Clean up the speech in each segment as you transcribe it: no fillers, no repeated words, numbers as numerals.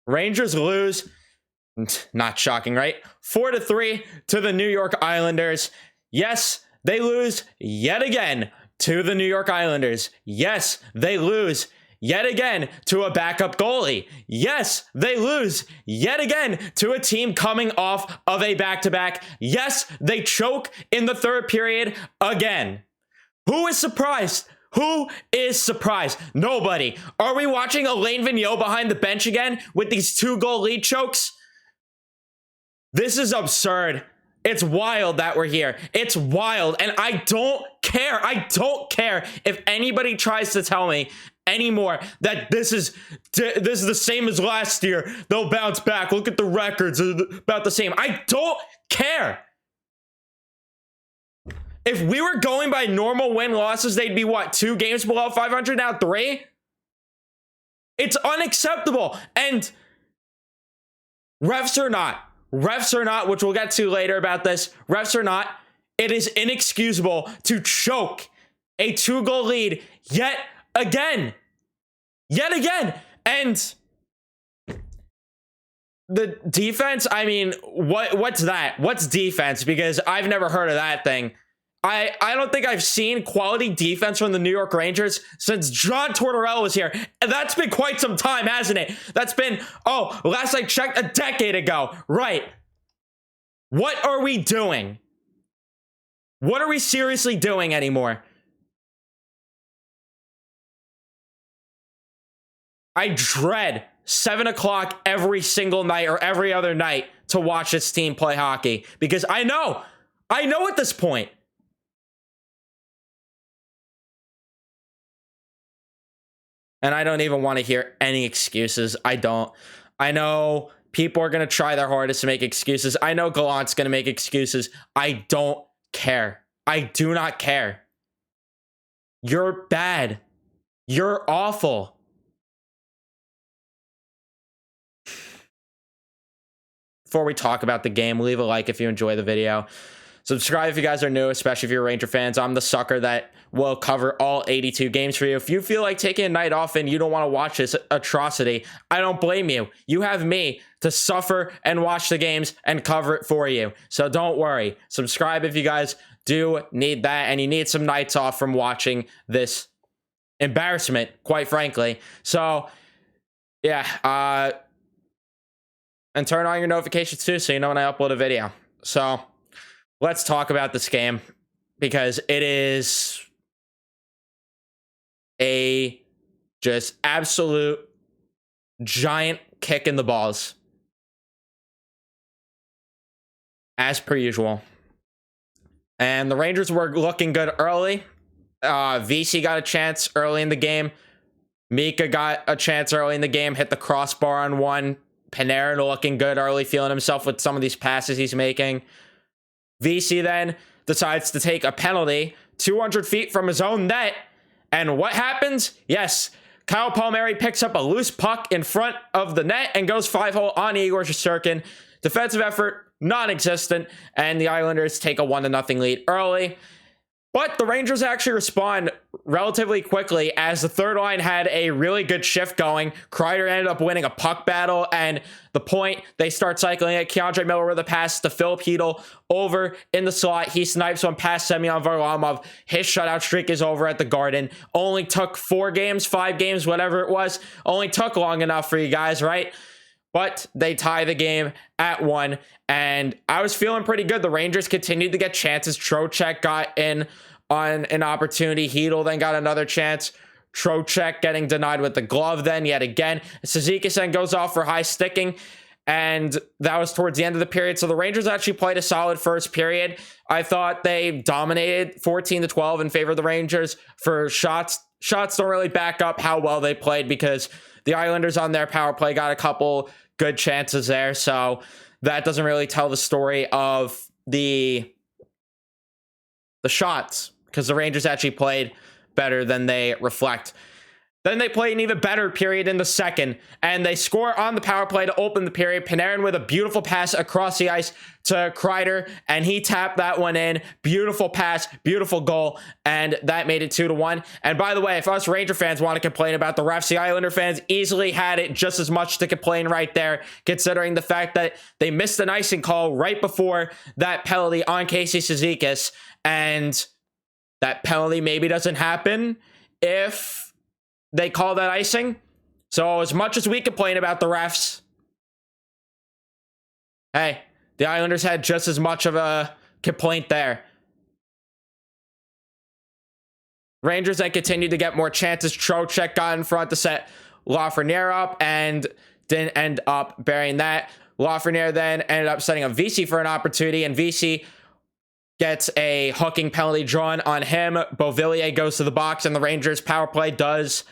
Rangers lose. Not shocking, right? 4-3 to the New York Islanders. Yes, they lose yet again to the New York Islanders. Yes, they lose yet again to a backup goalie. Yes, they lose yet again to a team coming off of a back-to-back. Yes, they choke in the third period again. Who is surprised? Who is surprised? Nobody. Are we watching Alain Vigneault behind the bench again with these 2-goal lead chokes? This is absurd. It's wild that we're here. It's wild, and I don't care. I don't care if anybody tries to tell me anymore that this is the same as last year. They'll bounce back. Look at the records, about the same. I don't care. If we were going by normal win losses, they'd be what, 2 games below 500, now 3? It's unacceptable. And refs or not, which we'll get to later about this, refs or not, it is inexcusable to choke a 2-goal lead yet again. And the defense, I mean, what's that? What's defense? Because I've never heard of that thing. I don't think I've seen quality defense from the New York Rangers since John Tortorella was here. And that's been quite some time, hasn't it? That's been, last I checked, a decade ago. Right. What are we doing? What are we seriously doing anymore? I dread 7 o'clock every single night or every other night to watch this team play hockey. Because I know at this point. And I don't even want to hear any excuses. I don't. I know people are going to try their hardest to make excuses. I know Gallant's going to make excuses. I don't care. I do not care. You're bad. You're awful. Before we talk about the game, leave a like if you enjoy the video. Subscribe if you guys are new, especially if you're Ranger fans. I'm the sucker that will cover all 82 games for you. If you feel like taking a night off and you don't want to watch this atrocity, I don't blame you. You have me to suffer and watch the games and cover it for you. So don't worry. Subscribe if you guys do need that and you need some nights off from watching this embarrassment, quite frankly. So, yeah. And turn on your notifications too so you know when I upload a video. So let's talk about this game because it is a just absolute giant kick in the balls. As per usual. And the Rangers were looking good early. VC got a chance early in the game. Mika got a chance early in the game, hit the crossbar on one. Panarin looking good early, feeling himself with some of these passes he's making. VC then decides to take a penalty 200 feet from his own net. And what happens? Yes, Kyle Palmieri picks up a loose puck in front of the net and goes 5-hole on Igor Shesterkin. Defensive effort, non-existent, and the Islanders take a 1-0 lead early. But the Rangers actually respond relatively quickly as the third line had a really good shift going. Kreider ended up winning a puck battle, and the point, they start cycling it. Keandre Miller with a pass to Philip Hedl over in the slot. He snipes one past Semyon Varlamov. His shutout streak is over at the Garden. Only took 4 games, 5 games, whatever it was. Only took long enough for you guys, right? But they tie the game at 1, and I was feeling pretty good. The Rangers continued to get chances. Trocheck got in on an opportunity. Hedl then got another chance. Trocheck getting denied with the glove then yet again. Cizikas then goes off for high sticking, and that was towards the end of the period. So the Rangers actually played a solid first period. I thought they dominated 14-12 in favor of the Rangers for shots. Shots don't really back up how well they played because the Islanders on their power play got a couple good chances there. So that doesn't really tell the story of the shots because the Rangers actually played better than they reflect. Then they play an even better period in the second, and they score on the power play to open the period. Panarin with a beautiful pass across the ice to Kreider, and he tapped that one in. Beautiful pass, beautiful goal, and that made it 2-1. And by the way, if us Ranger fans want to complain about the refs, the Islander fans easily had it just as much to complain right there, considering the fact that they missed an icing call right before that penalty on Casey Cizikas, and that penalty maybe doesn't happen if they call that icing. So as much as we complain about the refs, hey, the Islanders had just as much of a complaint there. Rangers then continued to get more chances. Trocheck got in front to set Lafreniere up and didn't end up burying that. Lafreniere then ended up setting up VC for an opportunity, and VC gets a hooking penalty drawn on him. Beauvillier goes to the box, and the Rangers power play does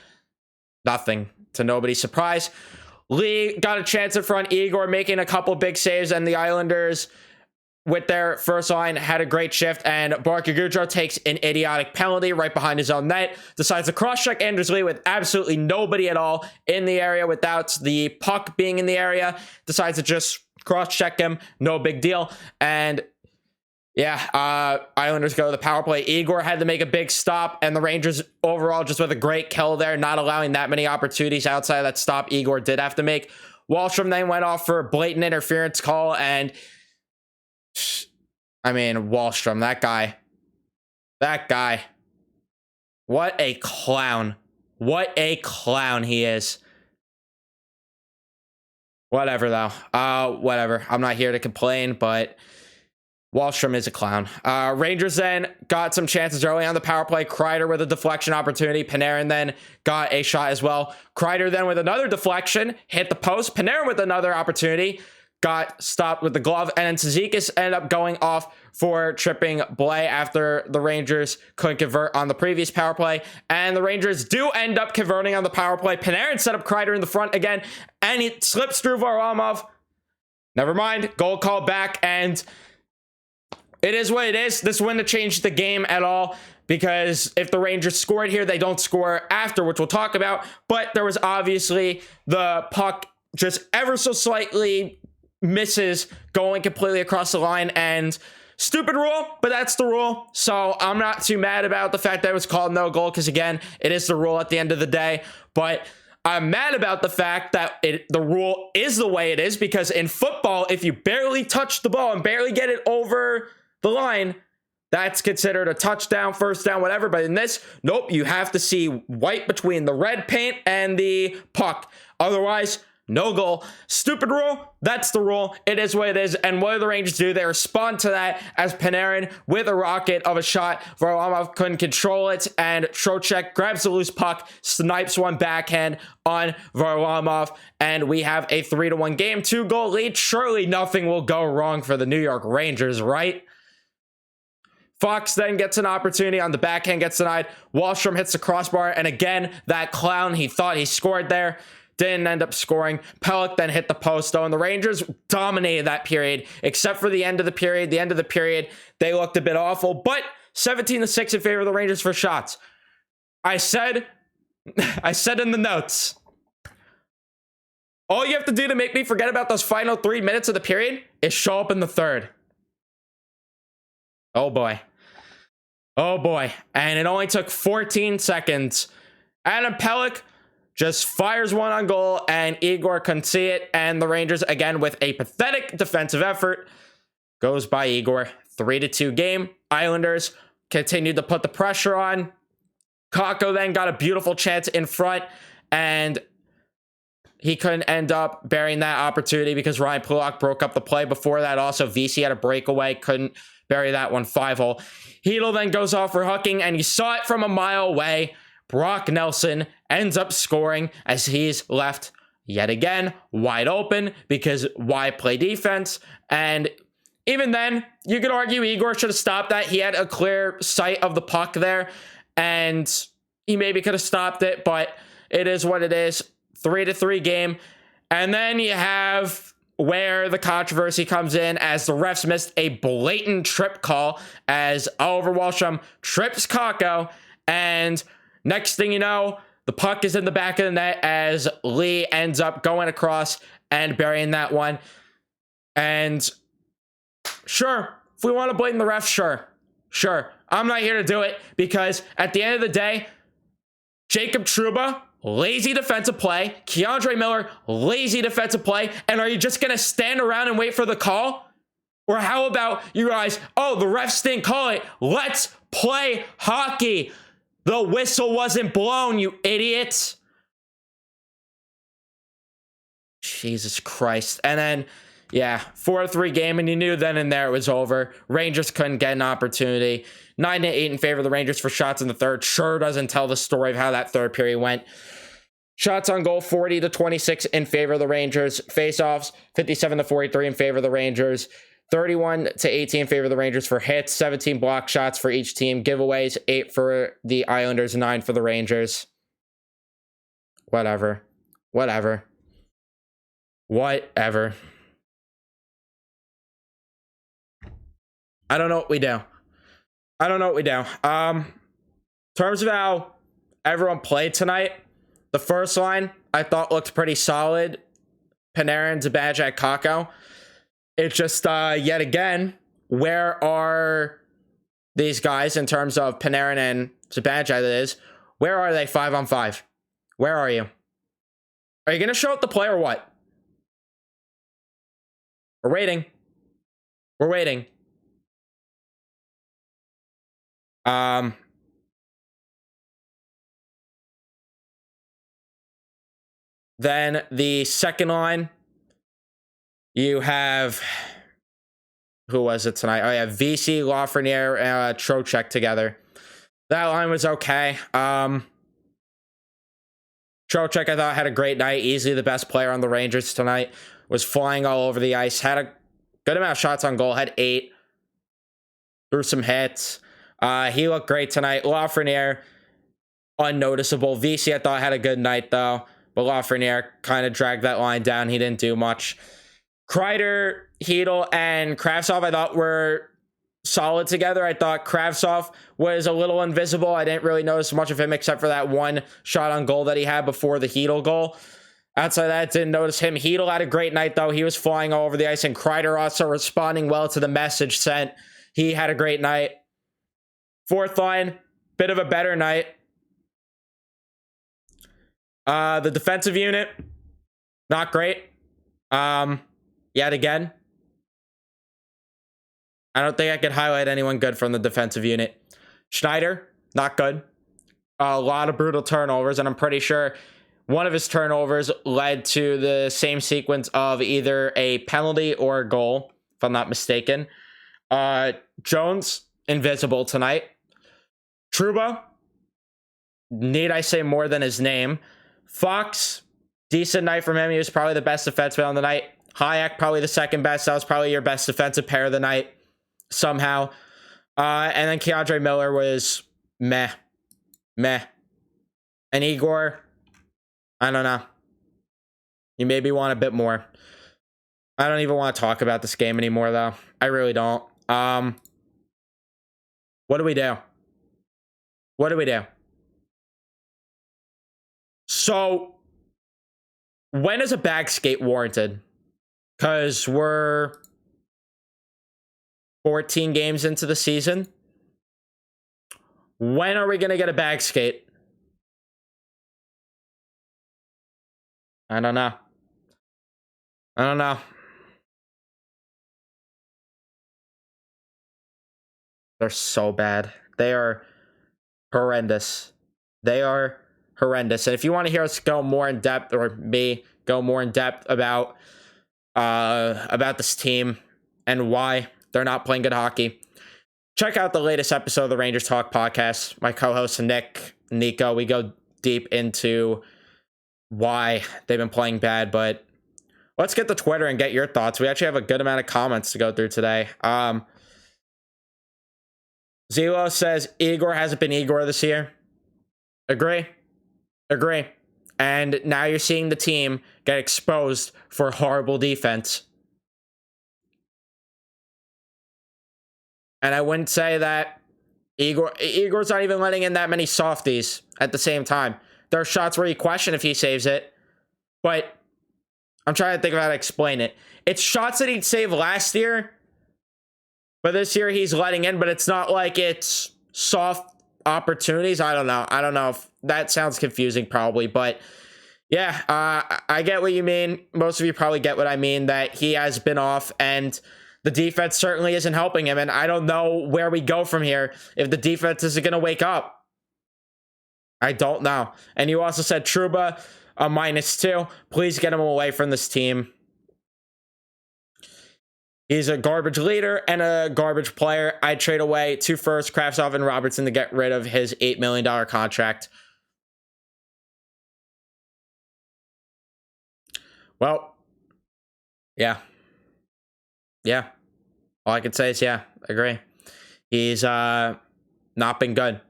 nothing, to nobody's surprise. Lee got a chance in front, Igor making a couple big saves, and the Islanders, with their first line, had a great shift, and Barker Goudreau takes an idiotic penalty right behind his own net, decides to cross-check Anders Lee with absolutely nobody at all in the area without the puck being in the area, decides to just cross-check him, no big deal, and yeah, Islanders go to the power play. Igor had to make a big stop, and the Rangers overall just with a great kill there, not allowing that many opportunities outside of that stop Igor did have to make. Wahlstrom then went off for a blatant interference call, and I mean, Wahlstrom, that guy, what a clown. What a clown he is. Whatever, though. Whatever. I'm not here to complain, but Wahlstrom is a clown. Rangers then got some chances early on the power play. Kreider with a deflection opportunity. Panarin then got a shot as well. Kreider then with another deflection, hit the post. Panarin with another opportunity, got stopped with the glove. And then Cizikas ended up going off for tripping Blais after the Rangers couldn't convert on the previous power play. And the Rangers do end up converting on the power play. Panarin set up Kreider in the front again, and he slips through Varlamov. Never mind. Goal called back, and it is what it is. This wouldn't have changed the game at all, because if the Rangers scored here, they don't score after, which we'll talk about. But there was obviously the puck just ever so slightly misses going completely across the line, and stupid rule, but that's the rule. So I'm not too mad about the fact that it was called no goal, because again, it is the rule at the end of the day. But I'm mad about the fact that the rule is the way it is, because in football, if you barely touch the ball and barely get it over the line, that's considered a touchdown, first down, whatever. But in this, nope, you have to see white between the red paint and the puck. Otherwise, no goal. Stupid rule. That's the rule. It is what it is. And what do the Rangers do? They respond to that as Panarin, with a rocket of a shot, Varlamov couldn't control it, and Trocheck grabs the loose puck, snipes one backhand on Varlamov, and we have a 3-1 game, 2-goal lead. Surely nothing will go wrong for the New York Rangers, right? Fox then gets an opportunity on the backhand, gets denied. Wahlstrom hits the crossbar, and again, that clown, he thought he scored there, didn't end up scoring. Pelech then hit the post, though, and the Rangers dominated that period, except for the end of the period. The end of the period, they looked a bit awful, but 17-6 in favor of the Rangers for shots. I said in the notes, all you have to do to make me forget about those final 3 minutes of the period is show up in the third. Oh boy. Oh boy. And it only took 14 seconds. Adam Pelech just fires one on goal, and Igor couldn't see it. And the Rangers, again, with a pathetic defensive effort, goes by Igor. 3-2 game. Islanders continued to put the pressure on. Kakko then got a beautiful chance in front, and he couldn't end up burying that opportunity because Ryan Pulock broke up the play. Before that, also, VC had a breakaway, couldn't bury that one 5-hole. Hedl then goes off for hooking, and you saw it from a mile away. Brock Nelson ends up scoring as he's left yet again wide open, because why play defense? And even then, you could argue Igor should have stopped that. He had a clear sight of the puck there, and he maybe could have stopped it, but it is what it is. 3-3 game. And then you have where the controversy comes in, as the refs missed a blatant trip call as Oliver Wahlstrom trips Kakko, and next thing you know, The puck is in the back of the net as Lee ends up going across and burying that one. And sure, if we want to blame the refs, sure. I'm not here to do it because at the end of the day, Jacob Trouba, lazy defensive play. Keandre Miller, lazy defensive play. And are you just going to stand around and wait for the call? Or how about you guys, oh, the refs didn't call it. Let's play hockey. The whistle wasn't blown, you idiots. Jesus Christ. And then, yeah, 4-3 game, and you knew then and there it was over. Rangers couldn't get an opportunity. 9-8 in favor of the Rangers for shots in the third. Sure doesn't tell the story of how that third period went. Shots on goal, 40-26 in favor of the Rangers. Faceoffs, 57-43 in favor of the Rangers. 31-18 in favor of the Rangers for hits. 17 block shots for each team. Giveaways, 8 for the Islanders, 9 for the Rangers. Whatever. I don't know what we do. In terms of how everyone played tonight, the first line I thought looked pretty solid. Panarin, Zibanejad, Kakko. It's just, yet again, where are these guys in terms of Panarin and Zibanejad, that is? Where are they 5-on-5? Where are you? Are you going to show up the play or what? We're waiting. Then the second line, you have, who was it tonight? Oh yeah, VC, Lafreniere, Trocheck together. That line was okay. Trocheck, I thought, had a great night. Easily the best player on the Rangers tonight. Was flying all over the ice. Had a good amount of shots on goal. Had 8. Threw some hits. He looked great tonight. Lafreniere, unnoticeable. VC, I thought, had a good night, though. But Lafreniere kind of dragged that line down. He didn't do much. Kreider, Hedl, and Kravtsov, I thought, were solid together. I thought Kravtsov was a little invisible. I didn't really notice much of him except for that one shot on goal that he had before the Hedl goal. Outside of that, didn't notice him. Hedl had a great night, though. He was flying all over the ice, and Kreider also responding well to the message sent. He had a great night. Fourth line, bit of a better night. The defensive unit, not great. Yet again, I don't think I could highlight anyone good from the defensive unit. Schneider, not good. A lot of brutal turnovers, and I'm pretty sure one of his turnovers led to the same sequence of either a penalty or a goal, if I'm not mistaken. Jones, invisible tonight. Trouba, need I say more than his name? Fox, decent night from him. He was probably the best defenseman on the night. Hayek, probably the second best. That was probably your best defensive pair of the night, somehow. And then Keandre Miller was meh. And Igor, I don't know. You maybe want a bit more. I don't even want to talk about this game anymore, though. I really don't. What do we do? So, when is a bag skate warranted? Because we're 14 games into the season. When are we going to get a bag skate? I don't know. They're so bad. They are horrendous. And if you want to hear us go more in depth, or me go more in depth about this team and why they're not playing good hockey, check out the latest episode of the Rangers Talk podcast. My co-hosts Nico, we go deep into why they've been playing bad. But let's get to Twitter and get your thoughts. We actually have a good amount of comments to go through today. Zelo says Igor hasn't been Igor this year. Agree. And now you're seeing the team get exposed for horrible defense. And I wouldn't say that Igor's not even letting in that many softies at the same time. there are shots where you question if he saves it, but I'm trying to think of how to explain it. It's shots that he'd save last year, but this year he's letting in, but it's not like it's soft opportunities. I don't know if that sounds confusing probably, but yeah, I get what you mean. Most of you probably get what I mean, that he has been off and the defense certainly isn't helping him. And I don't know where we go from here if the defense isn't going to wake up. I don't know. And you also said Trouba, a -2. Please get him away from this team. He's a garbage leader and a garbage player. I'd trade away 2 firsts, Kravtsov and Robertson, to get rid of his $8 million contract. Well, yeah. Yeah. All I can say is, yeah, agree. He's not been good.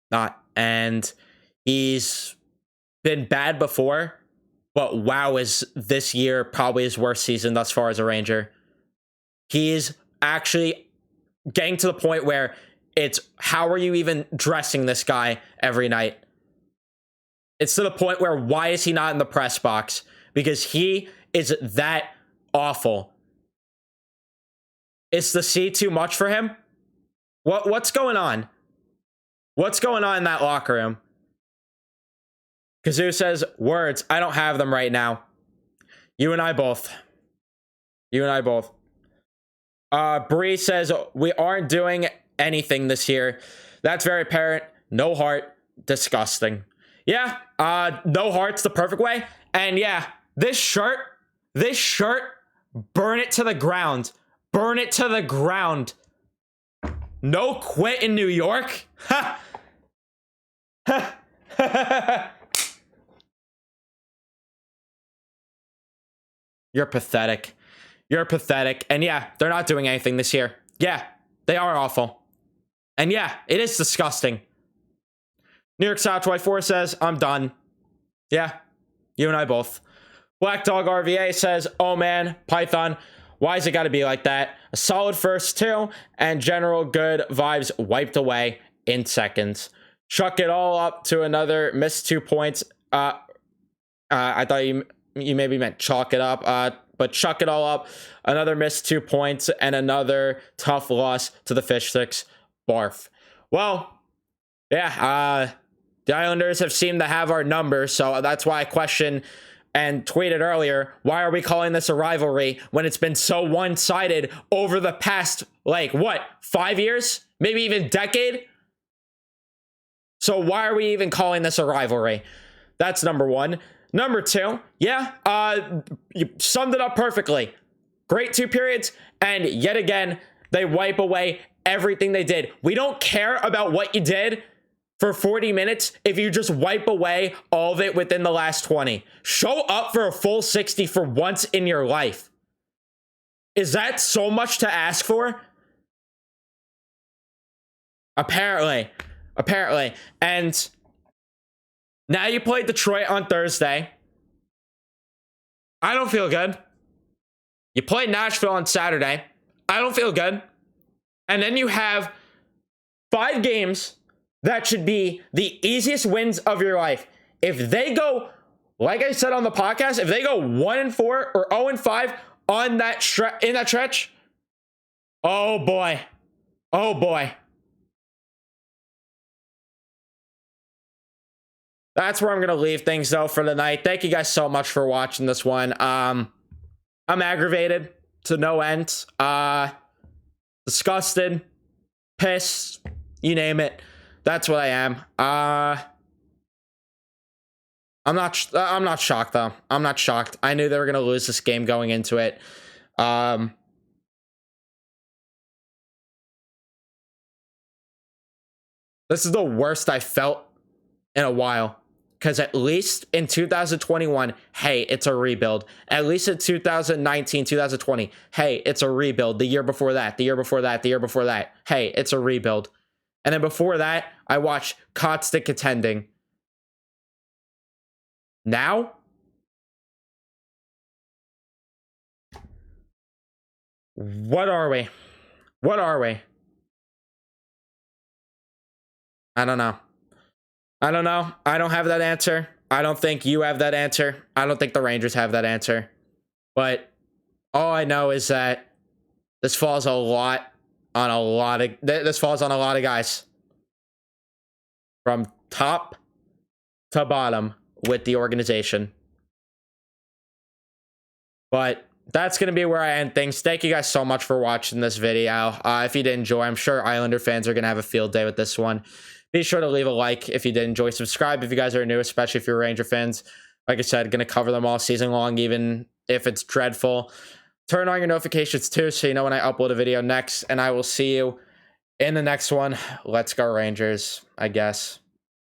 Not. And he's been bad before, but wow, is this year probably his worst season thus far as a Ranger. He's actually getting to the point where it's, how are you even dressing this guy every night? It's to the point where, why is he not in the press box? Because he is that awful. Is the C too much for him? What's going on? What's going on in that locker room? Kazoo says, words, I don't have them right now. You and I both. You and I both. Bree says, we aren't doing anything this year. That's very apparent. No heart. Disgusting. Yeah, no heart's the perfect way. And yeah, this shirt, burn it to the ground. Burn it to the ground. No quit in New York? Ha! Ha! You're pathetic. You're pathetic. And yeah, they're not doing anything this year. Yeah, they are awful. And yeah, it is disgusting. New York South 24 says, I'm done. Yeah, you and I both. Black Dog RVA says, oh man, Python, why's it got to be like that? A solid first 2 and general good vibes wiped away in seconds. Chuck it all up to another missed 2 points. I thought you maybe meant chalk it up, but chuck it all up. Another missed 2 points and another tough loss to the Fish Sticks. Barf. Well, yeah, the Islanders have seemed to have our number, so that's why I question and tweeted earlier, why are we calling this a rivalry when it's been so one-sided over the past, like, what, 5 years? Maybe even decade? So why are we even calling this a rivalry? That's number one. Number 2, yeah, you summed it up perfectly. Great 2 periods, and yet again, they wipe away everything they did. We don't care about what you did for 40 minutes if you just wipe away all of it within the last 20. Show up for a full 60 for once in your life. Is that so much to ask for? Apparently. And now you play Detroit on Thursday. I don't feel good. You play Nashville on Saturday. I don't feel good. And then you have 5 games that should be the easiest wins of your life. If they go, like I said on the podcast, if they go 1-4 or 0-5 on that in that stretch, oh boy. That's where I'm going to leave things, though, for the night. Thank you guys so much for watching this one. I'm aggravated to no end. Disgusted. Pissed. You name it. That's what I am. I'm not shocked, though. I'm not shocked. I knew they were going to lose this game going into it. This is the worst I felt in a while. Because at least in 2021, hey, it's a rebuild. At least in 2019, 2020, hey, it's a rebuild. The year before that, the year before that, the year before that, hey, it's a rebuild. And then before that, I watched constant contending. Now? What are we? What are we? I don't know. I don't know. I don't have that answer. I don't think you have that answer. I don't think the Rangers have that answer. But all I know is that this falls a lot on a lot of guys from top to bottom with the organization. But that's going to be where I end things. Thank you guys so much for watching this video. If you did enjoy, I'm sure Islander fans are going to have a field day with this one. Be sure to leave a like if you did enjoy. Subscribe if you guys are new, especially if you're Ranger fans. Like I said, going to cover them all season long, even if it's dreadful. Turn on your notifications too, so you know when I upload a video next. And I will see you in the next one. Let's go Rangers, I guess.